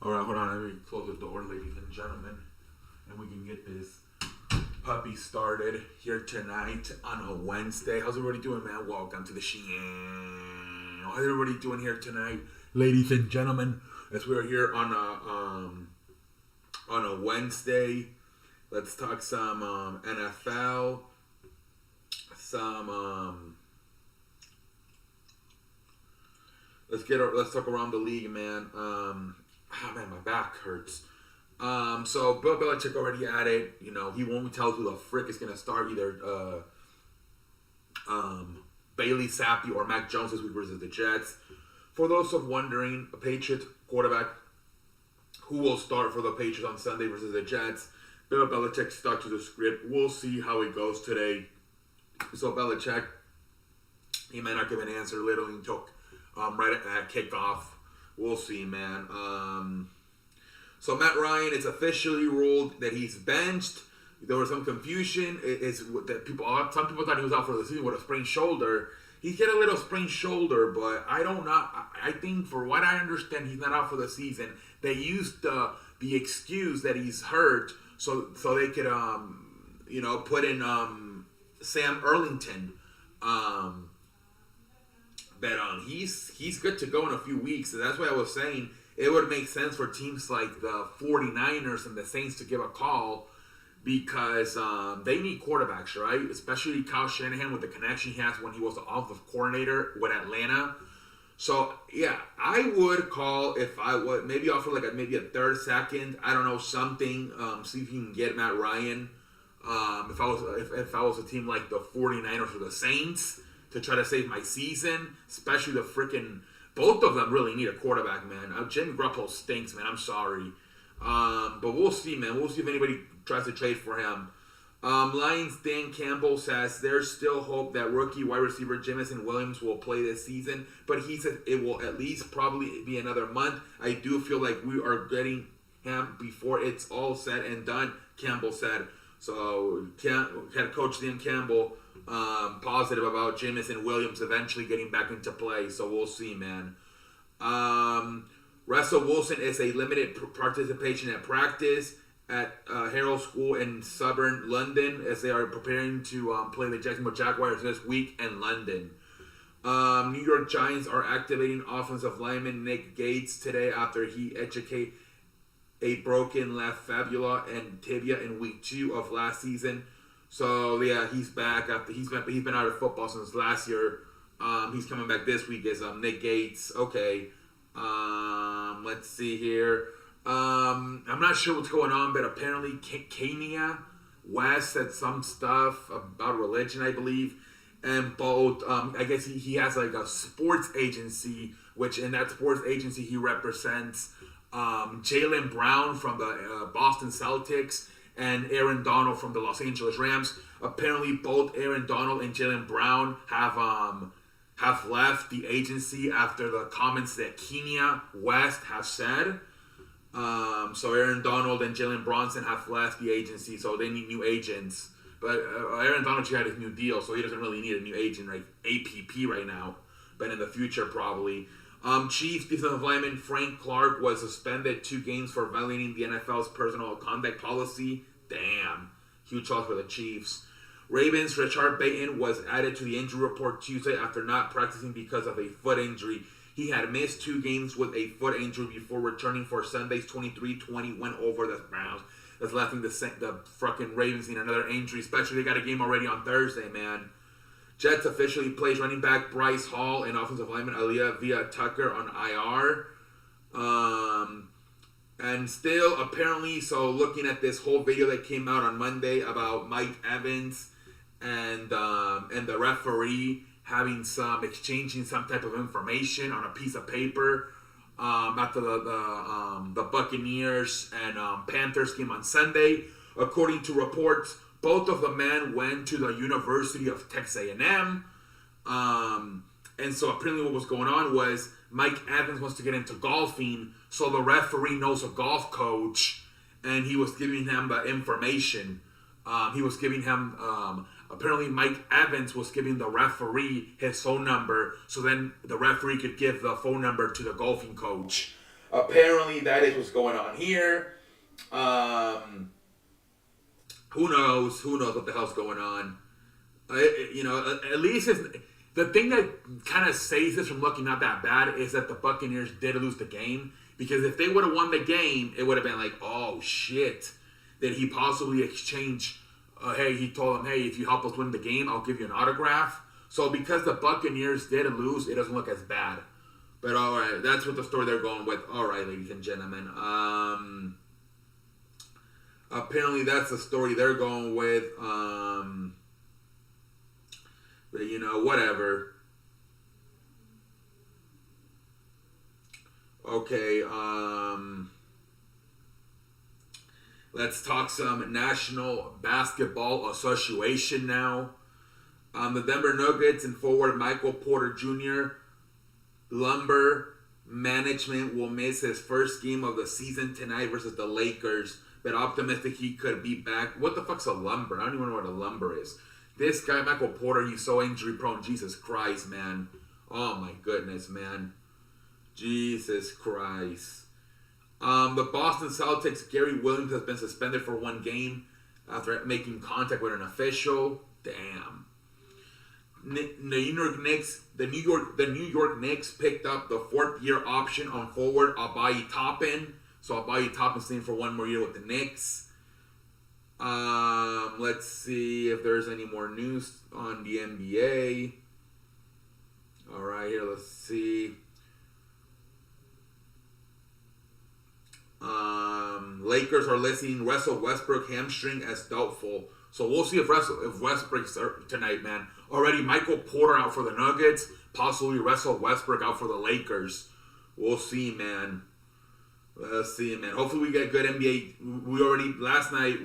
All right, hold on. Let me close the door, ladies and gentlemen, and we can get this puppy started here tonight on a Wednesday. How's everybody doing, man? Welcome to the show. How's everybody doing here tonight, ladies and gentlemen? As we are here on a Wednesday, let's talk some NFL, some let's talk around the league, man. Man, my back hurts. So Bill Belichick already at it. You know, he won't tell who the frick is gonna start, either Bailey Zappi or Mac Jones this week versus the Jets. For those of wondering, a Patriots quarterback who will start for the Patriots on Sunday versus the Jets. Bill Belichick stuck to the script. We'll see how it goes today. So Belichick, he may not give an answer literally until right at kickoff. We'll see, man. So Matt Ryan, it's officially ruled that he's benched. There was some confusion. Some people thought he was out for the season with a sprained shoulder. He's got a little sprained shoulder, but I don't know. I think, for what I understand, he's not out for the season. They used the excuse that he's hurt, so they could put in Sam Erlington. But he's good to go in a few weeks. And that's why I was saying it would make sense for teams like the 49ers and the Saints to give a call, because they need quarterbacks, right? Especially Kyle Shanahan with the connection he has when he was the offensive coordinator with Atlanta. So, yeah, I would call if I would maybe offer maybe a third, second, I don't know, something, see if you can get Matt Ryan. If I was a team like the 49ers or the Saints, to try to save my season, especially both of them really need a quarterback, man. Jimmy Garoppolo stinks, man. I'm sorry. But we'll see, man. We'll see if anybody tries to trade for him. Lions Dan Campbell says there's still hope that rookie wide receiver Jamison Williams will play this season, but he said it will at least probably be another month. I do feel like we are getting him before it's all said and done, Campbell said. So head coach Dan Campbell positive about Jamison Williams eventually getting back into play. So we'll see, man. Russell Wilson is a limited participation at practice at Harrow School in southern London as they are preparing to play the Jacksonville Jaguars this week in London. New York Giants are activating offensive lineman Nick Gates today after he educated a broken left fibula and tibia in week 2 of last season. So yeah, he's back after he's been out of football since last year. He's coming back this week as Nick Gates. Okay. Let's see here. I'm not sure what's going on, but apparently Kanye West said some stuff about religion, I believe. And both, I guess he has like a sports agency, which in that sports agency he represents Jaylen Brown from the Boston Celtics and Aaron Donald from the Los Angeles Rams. Apparently, both Aaron Donald and Jaylen Brown have left the agency after the comments that Kanye West has said. So Aaron Donald and Jalen Bronson have left the agency, so they need new agents. But Aaron Donald just had his new deal, so he doesn't really need a new agent, like APP right now. But in the future, probably. Chiefs defensive lineman Frank Clark was suspended 2 games for violating the NFL's personal conduct policy. Damn. Huge loss for the Chiefs. Ravens Richard Payton was added to the injury report Tuesday after not practicing because of a foot injury. He had missed 2 games with a foot injury before returning for Sunday's 23-20 win over the Browns. That's left the fucking Ravens in another injury, especially they got a game already on Thursday, man. Jets officially plays running back Bryce Hall and offensive lineman Aaliyah Via Tucker on IR. And still, apparently, so looking at this whole video that came out on Monday about Mike Evans and the referee exchanging some type of information on a piece of paper after the Buccaneers and Panthers game on Sunday. According to reports, both of the men went to the University of Texas A&M. And so apparently what was going on was Mike Evans wants to get into golfing, so the referee knows a golf coach, and he was giving him the information. Apparently Mike Evans was giving the referee his phone number, so then the referee could give the phone number to the golfing coach. Apparently, that is what's going on here. Who knows? Who knows what the hell's going on? At least the thing that kind of saves this from looking not that bad is that the Buccaneers did lose the game. Because if they would have won the game, it would have been like, oh shit, did he possibly exchange? He told him, hey, if you help us win the game, I'll give you an autograph. So because the Buccaneers did lose, it doesn't look as bad. But all right, that's what the story they're going with. All right, ladies and gentlemen. Apparently that's the story they're going with. But whatever. Okay, let's talk some National Basketball Association now. The Denver Nuggets and forward Michael Porter Jr. Lumber management will miss his first game of the season tonight versus the Lakers, but optimistic he could be back. What the fuck's a lumber? I don't even know what a lumber is. This guy, Michael Porter, he's so injury prone. Jesus Christ, man. Oh my goodness, man. Jesus Christ. The Boston Celtics, Gary Williams has been suspended for 1 game after making contact with an official. Damn. The New York Knicks picked up the 4th-year option on forward Abayi Toppin. So Abayi Toppin staying for 1 more year with the Knicks. Let's see if there's any more news on the NBA. All right, here, let's see. Lakers are listing Russell Westbrook hamstring as doubtful. So we'll see if Westbrook's tonight, man. Already Michael Porter out for the Nuggets. Possibly Russell Westbrook out for the Lakers. We'll see, man. Let's see, man. Hopefully we get good NBA. We already, last night,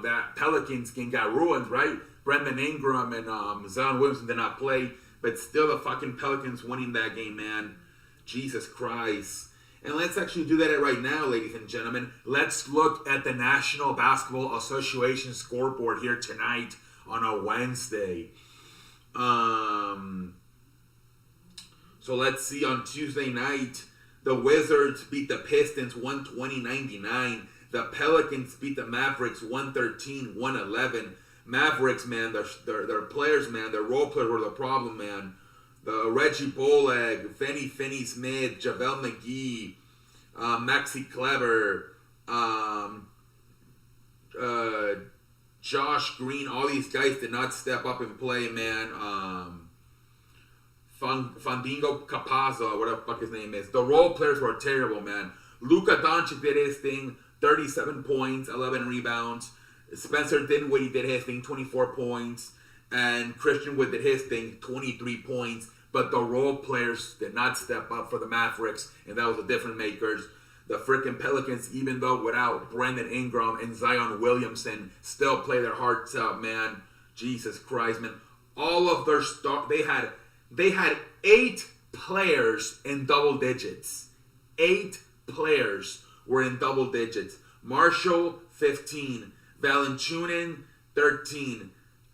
that Pelicans game got ruined, right? Brandon Ingram and Zion Williamson did not play. But still the fucking Pelicans winning that game, man. Jesus Christ. And let's actually do that right now, ladies and gentlemen. Let's look at the National Basketball Association scoreboard here tonight on a Wednesday. So let's see, on Tuesday night, the Wizards beat the Pistons 120-99. The Pelicans beat the Mavericks 113-111. Mavericks, man, their players, man, their role players were the problem, man. The Reggie Bullock, Finney Smith, JaVale McGee, Maxi Kleber, Josh Green, all these guys did not step up and play, man. Fandingo Capazzo, whatever the fuck his name is. The role players were terrible, man. Luka Doncic did his thing, 37 points, 11 rebounds. Spencer Dinwiddie did his thing, 24 points. And Christian Wood did his thing, 23 points. But the role players did not step up for the Mavericks, and that was the difference makers. The freaking Pelicans, even though without Brandon Ingram and Zion Williamson, still play their hearts out, man. Jesus Christ, man. All of their they had 8 players in double digits. 8 players were in double digits. Marshall, 15. Valanciunas, 13.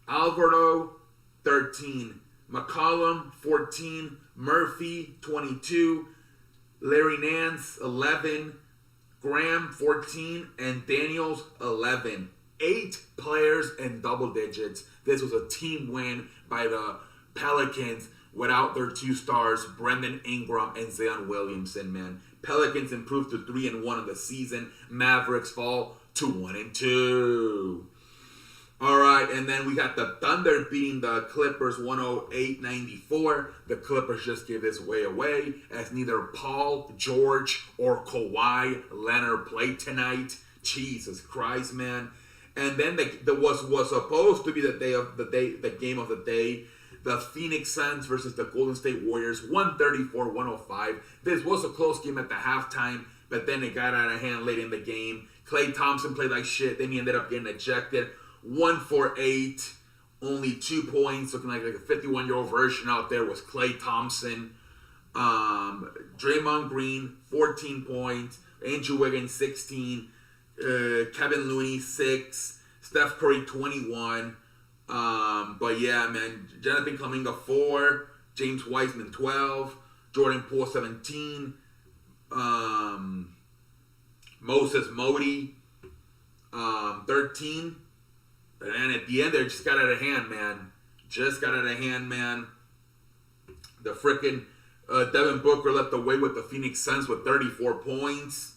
Alvaro, 13. McCollum, 14. Murphy, 22. Larry Nance, 11. Graham, 14. And Daniels, 11. 8 players in double digits. This was a team win by the Pelicans without their 2 stars, Brandon Ingram and Zion Williamson, man. Pelicans improved to 3-1 in the season. Mavericks fall to 1-2. All right, and then we got the Thunder beating the Clippers 108-94. The Clippers just gave this away as neither Paul George or Kawhi Leonard played tonight. Jesus Christ, man. And then was supposed to be the game of the day. The Phoenix Suns versus the Golden State Warriors, 134-105. This was a close game at the halftime, but then it got out of hand late in the game. Klay Thompson played like shit. Then he ended up getting ejected. 1 for 8, only 2 points. Looking like a 51-year-old version out there was Klay Thompson. Draymond Green, 14 points. Andrew Wiggins, 16. Kevin Looney, 6. Steph Curry, 21. But yeah, man, Jonathan Kuminga, 4. James Wiseman, 12. Jordan Poole, 17. Moses Modi, 13. And at the end, they just got out of hand, man. The frickin' Devin Booker led the way with the Phoenix Suns with 34 points.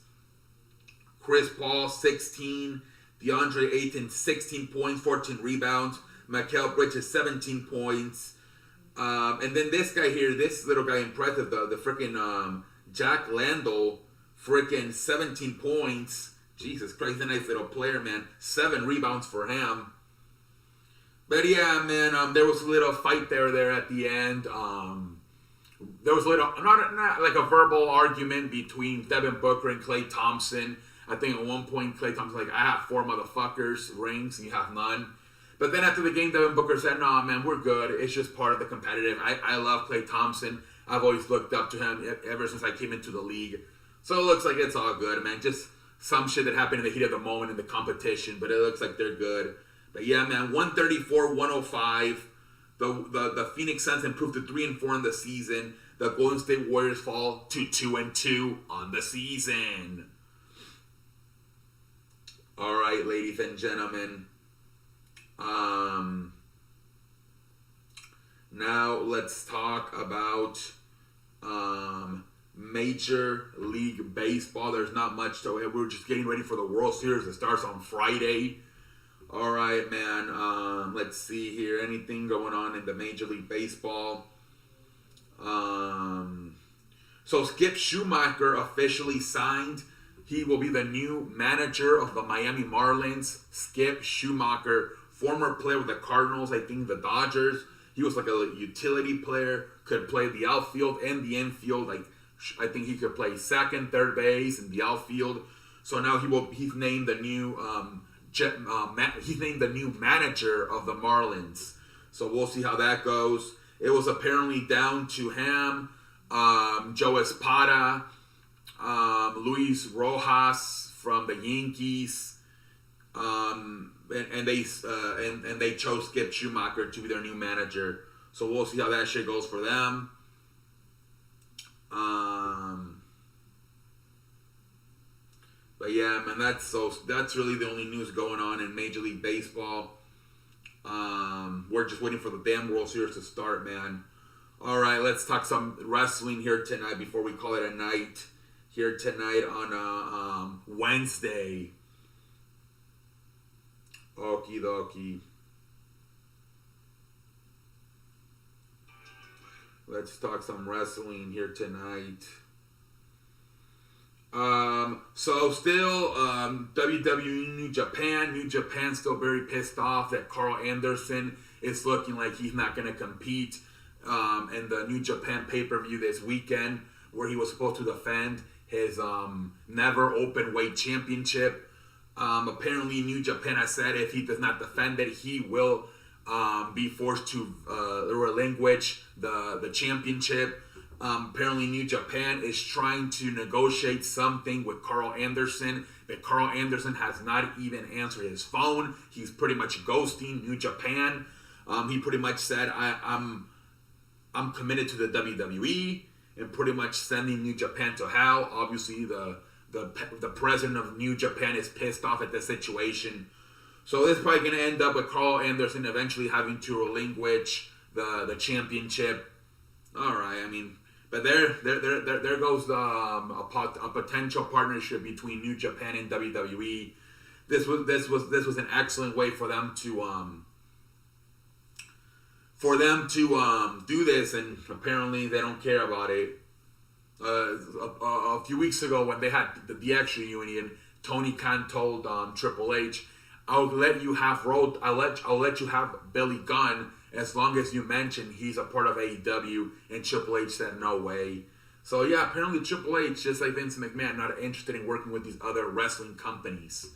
Chris Paul, 16. DeAndre Ayton, 16 points, 14 rebounds. Mikal Bridges, 17 points. And then this guy here, this little guy impressive, the frickin' Jack Landell, frickin' 17 points. Jesus Christ, a nice little player, man. 7 rebounds for him. But yeah, man, there was a little fight there at the end. There was a little, not like a verbal argument between Devin Booker and Klay Thompson. I think at one point Klay Thompson was like, I have 4 motherfuckers rings and you have none. But then after the game, Devin Booker said, nah, man, we're good. It's just part of the competitive. I love Klay Thompson. I've always looked up to him ever since I came into the league. So it looks like it's all good, man. Just some shit that happened in the heat of the moment in the competition, but it looks like they're good. But yeah, man, 134-105. The Phoenix Suns improved to 3-4 in the season. The Golden State Warriors fall to 2-2 on the season. All right, ladies and gentlemen. Now let's talk about Major League Baseball. There's not much to it. We're just getting ready for the World Series. It starts on Friday. All right, man. Let's see here. Anything going on in the Major League Baseball? So Skip Schumaker officially signed. He will be the new manager of the Miami Marlins. Skip Schumaker, former player with the Cardinals, I think the Dodgers. He was like a utility player, could play the outfield and the infield. Like I think he could play second, third base, and the outfield. So now he's named the new he's named the new manager of the Marlins. So we'll see how that goes. It was apparently down to him, Joe Espada, Luis Rojas from the Yankees, and they chose Skip Schumaker to be their new manager. So we'll see how that shit goes for them. But yeah, man, that's really the only news going on in Major League Baseball. We're just waiting for the damn World Series to start, man. All right, let's talk some wrestling here tonight before we call it a night. Here tonight on Wednesday. Okie dokie. Let's talk some wrestling here tonight. So still, WWE New Japan. New Japan still very pissed off that Carl Anderson is looking like he's not going to compete in the New Japan pay-per-view this weekend, where he was supposed to defend his never open weight championship. Apparently, New Japan has said if he does not defend it, he will be forced to relinquish the championship. Apparently, New Japan is trying to negotiate something with Carl Anderson, but Carl Anderson has not even answered his phone. He's pretty much ghosting New Japan. He pretty much said, I'm committed to the WWE, and pretty much sending New Japan to hell. Obviously, the president of New Japan is pissed off at the situation. So this is probably going to end up with Carl Anderson eventually having to relinquish the championship. All right, I mean, but there goes a potential partnership between New Japan and WWE. This was an excellent way for them to do this, and apparently they don't care about it. A few weeks ago when they had the DX reunion, Tony Khan told Triple H, I'll let you have Billy Gunn as long as you mention he's a part of AEW, and Triple H said no way. So yeah, apparently Triple H, just like Vince McMahon, not interested in working with these other wrestling companies.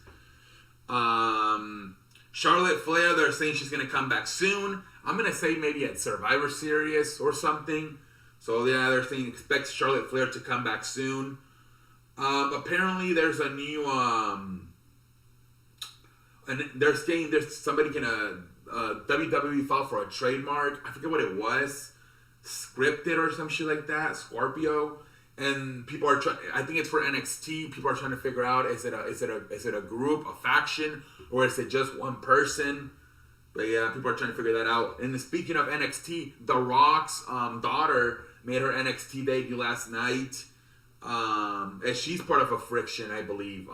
Charlotte Flair, they're saying she's going to come back soon. I'm going to say maybe at Survivor Series or something. So yeah, they're saying expect Charlotte Flair to come back soon. Apparently there's a new and they're saying there's somebody gonna WWE file for a trademark. I forget what it was, scripted or some shit like that. Scorpio, and people are trying. I think it's for NXT. People are trying to figure out is it a group, a faction, or is it just one person? But yeah, people are trying to figure that out. And speaking of NXT, The Rock's daughter made her NXT debut last night. And she's part of a friction, I believe.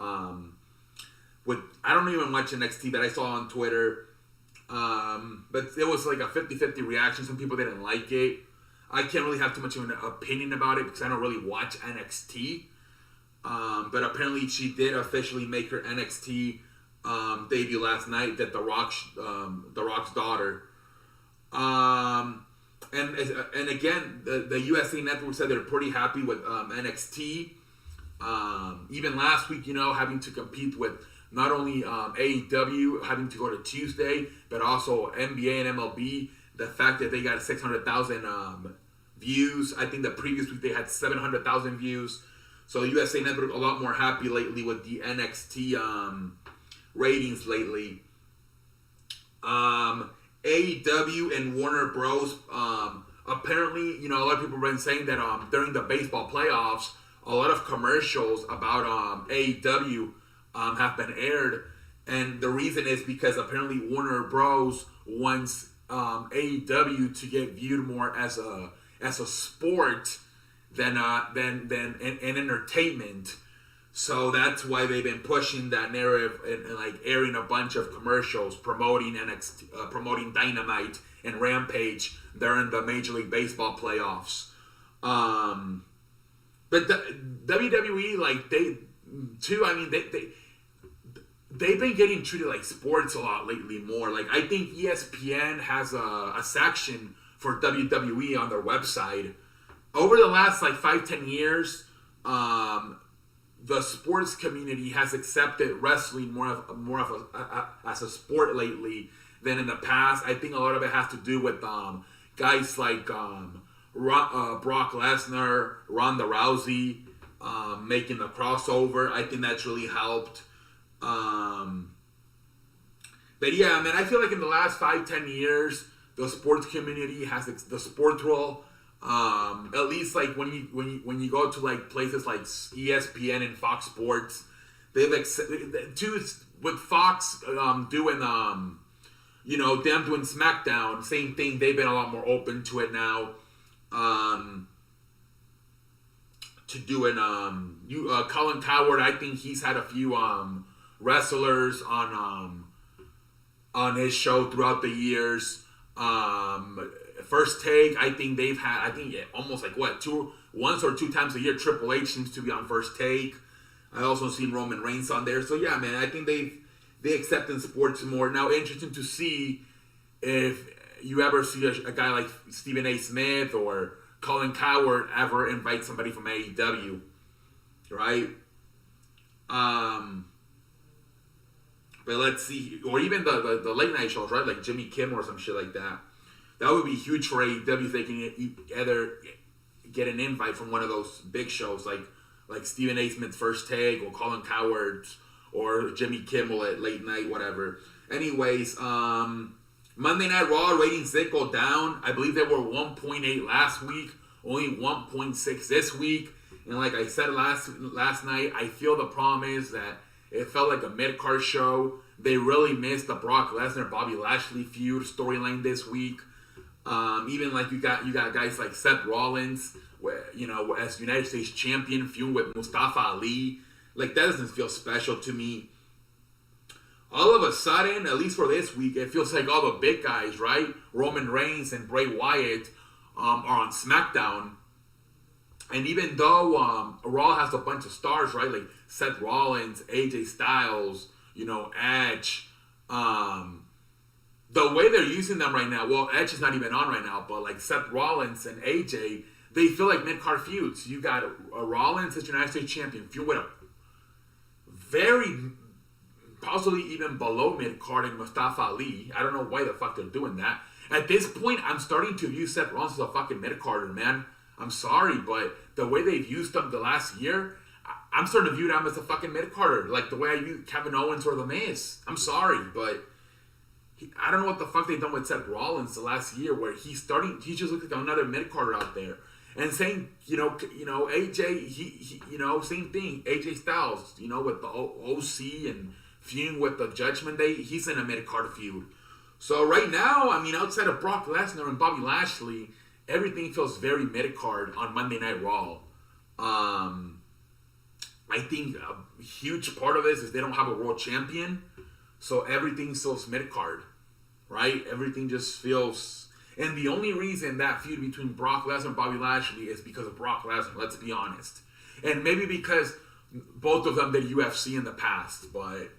With I don't even watch NXT, but I saw on Twitter. But it was like a 50-50 reaction. Some people didn't like it. I can't really have too much of an opinion about it because I don't really watch NXT. But apparently she did officially make her NXT debut last night. That The Rock's daughter. And again, the USA Network said they're pretty happy with NXT. Even last week, having to compete with not only AEW, having to go to Tuesday, but also NBA and MLB. The fact that they got 600,000 views. I think the previous week they had 700,000 views. So USA Network a lot more happy lately with the NXT ratings lately. AEW and Warner Bros. Apparently, a lot of people have been saying that during the baseball playoffs, a lot of commercials about AEW have been aired, and the reason is because apparently Warner Bros. Wants AEW to get viewed more as a sport than an entertainment. So that's why they've been pushing that narrative and like airing a bunch of commercials promoting NXT, promoting Dynamite and Rampage during the Major League Baseball playoffs. But the WWE, like they too, I mean they've been getting treated like sports a lot lately more. Like I think ESPN has a section for WWE on their website. Over the last like 5-10 years, the sports community has accepted wrestling more of as a sport lately than in the past. I think a lot of it has to do with guys like Brock Lesnar, Ronda Rousey making the crossover. I think that's really helped. But yeah, man, I feel like in the last 5-10 years, the sports community has the sports world. At least like when you go to like places like ESPN and Fox Sports, they've with Fox doing them doing SmackDown, same thing. They've been a lot more open to it now. To doing Colin Cowherd, I think he's had a few wrestlers on his show throughout the years. First Take, I think they've had, almost like once or two times a year, Triple H seems to be on First Take. I also seen Roman Reigns on there. So yeah, man, I think they accept in sports more. Now, interesting to see if you ever see a guy like Stephen A. Smith or Colin Cowherd ever invite somebody from AEW, right? But let's see, or even the late night shows, right? Like Jimmy Kimmel or some shit like that. That would be huge for AEW if they can either get an invite from one of those big shows, like Stephen A. Smith's First Take or Colin Cowherd's or Jimmy Kimmel at late night, whatever. Anyways, Monday Night Raw ratings did go down. I believe they were 1.8 last week, only 1.6 this week. And like I said last night, I feel the problem is that it felt like a mid-card show. They really missed the Brock Lesnar Bobby Lashley feud storyline this week. Even like you got guys like Seth Rollins, where as United States champion, feuding with Mustafa Ali. Like that doesn't feel special to me. All of a sudden, at least for this week, it feels like all the big guys, right? Roman Reigns and Bray Wyatt are on SmackDown. And even though Raw has a bunch of stars, right? Like Seth Rollins, AJ Styles, Edge. The way they're using them right now, well, Edge is not even on right now, but like Seth Rollins and AJ, they feel like mid-card feuds. You got Rollins as United States champion, feud with a very, possibly even below mid-card in Mustafa Ali. I don't know why the fuck they're doing that. At this point, I'm starting to view Seth Rollins as a fucking mid-carder, man. I'm sorry, but the way they've used him the last year, I'm starting to view them as a fucking mid-carder. Like the way I view Kevin Owens or The Miz. I'm sorry, but I don't know what the fuck they've done with Seth Rollins the last year, where he just looks like another mid-carder out there. And same, AJ, he same thing. AJ Styles, with the OC and feuding with the Judgment Day, he's in a mid-card feud. So right now, I mean, outside of Brock Lesnar and Bobby Lashley, everything feels very mid-card on Monday Night Raw. I think a huge part of this is they don't have a world champion, so everything feels mid-card, right? Everything just feels... And the only reason that feud between Brock Lesnar and Bobby Lashley is because of Brock Lesnar, let's be honest. And maybe because both of them did UFC in the past, but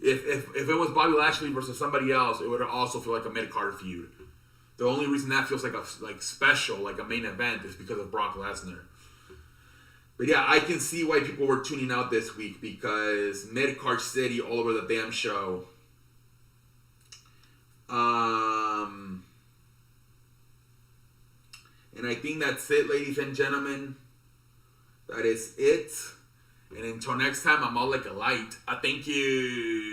if it was Bobby Lashley versus somebody else, it would also feel like a mid-card feud. The only reason that feels like a special, like a main event, is because of Brock Lesnar. But yeah, I can see why people were tuning out this week, because mid-card city all over the damn show. And I think that's it, ladies and gentlemen. That is it. And until next time, I'm all like a light. Thank you.